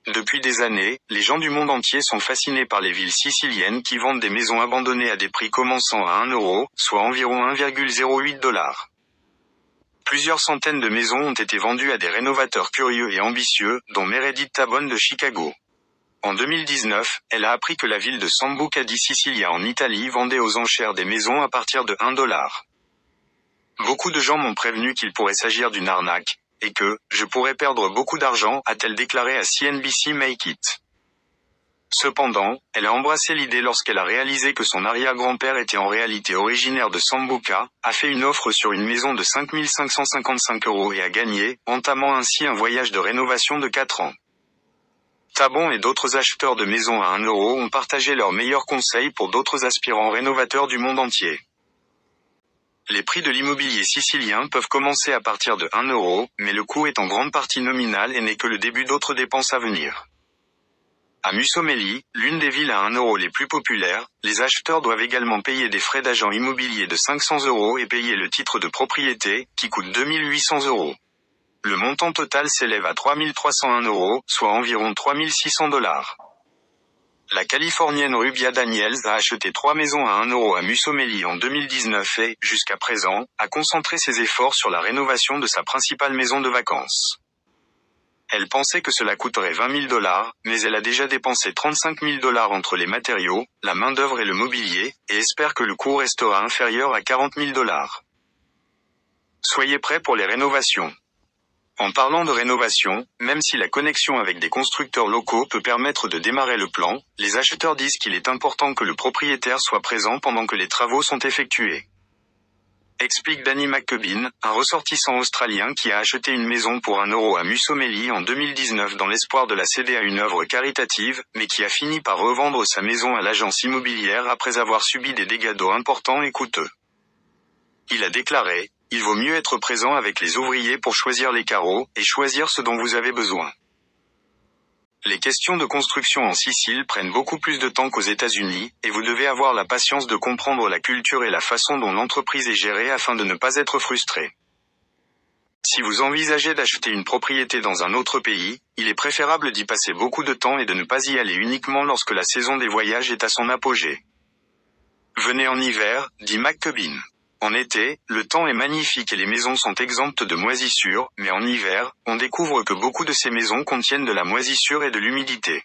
Depuis des années, les gens du monde entier sont fascinés par les villes siciliennes qui vendent des maisons abandonnées à des prix commençant à 1 euro, soit environ 1,08 $. Plusieurs centaines de maisons ont été vendues à des rénovateurs curieux et ambitieux, dont Meredith Tabone de Chicago. En 2019, elle a appris que la ville de Sambuca di Sicilia en Italie vendait aux enchères des maisons à partir de 1 $. Beaucoup de gens m'ont prévenu qu'il pourrait s'agir d'une arnaque, et que « je pourrais perdre beaucoup d'argent », a-t-elle déclaré à CNBC Make It. Cependant, elle a embrassé l'idée lorsqu'elle a réalisé que son arrière-grand-père était en réalité originaire de Sambuca, a fait une offre sur une maison de 5 555 € et a gagné, entamant ainsi un voyage de rénovation de 4 ans. Tabon et d'autres acheteurs de maisons à 1 euro ont partagé leurs meilleurs conseils pour d'autres aspirants rénovateurs du monde entier. Les prix de l'immobilier sicilien peuvent commencer à partir de 1 euro, mais le coût est en grande partie nominal et n'est que le début d'autres dépenses à venir. À Musomeli, l'une des villes à 1 euro les plus populaires, les acheteurs doivent également payer des frais d'agent immobilier de 500 € et payer le titre de propriété, qui coûte 2 800 €. Le montant total s'élève à 3 301 €, soit environ 3 600 $. La Californienne Rubia Daniels a acheté 3 maisons à 1 euro à Musomeli en 2019 et, jusqu'à présent, a concentré ses efforts sur la rénovation de sa principale maison de vacances. Elle pensait que cela coûterait 20 000 $, mais elle a déjà dépensé 35 000 $ entre les matériaux, la main-d'œuvre et le mobilier, et espère que le coût restera inférieur à 40 000 $. Soyez prêts pour les rénovations. En parlant de rénovation, même si la connexion avec des constructeurs locaux peut permettre de démarrer le plan, les acheteurs disent qu'il est important que le propriétaire soit présent pendant que les travaux sont effectués. Explique Danny McCubbin, un ressortissant australien qui a acheté une maison pour 1 euro à Musomeli en 2019 dans l'espoir de la céder à une œuvre caritative, mais qui a fini par revendre sa maison à l'agence immobilière après avoir subi des dégâts d'eau importants et coûteux. Il a déclaré: « Il vaut mieux être présent avec les ouvriers pour choisir les carreaux, et choisir ce dont vous avez besoin. » Les questions de construction en Sicile prennent beaucoup plus de temps qu'aux États-Unis, et vous devez avoir la patience de comprendre la culture et la façon dont l'entreprise est gérée afin de ne pas être frustré. Si vous envisagez d'acheter une propriété dans un autre pays, il est préférable d'y passer beaucoup de temps et de ne pas y aller uniquement lorsque la saison des voyages est à son apogée. Venez en hiver, dit McCubbin. En été, le temps est magnifique et les maisons sont exemptes de moisissures, mais en hiver, on découvre que beaucoup de ces maisons contiennent de la moisissure et de l'humidité.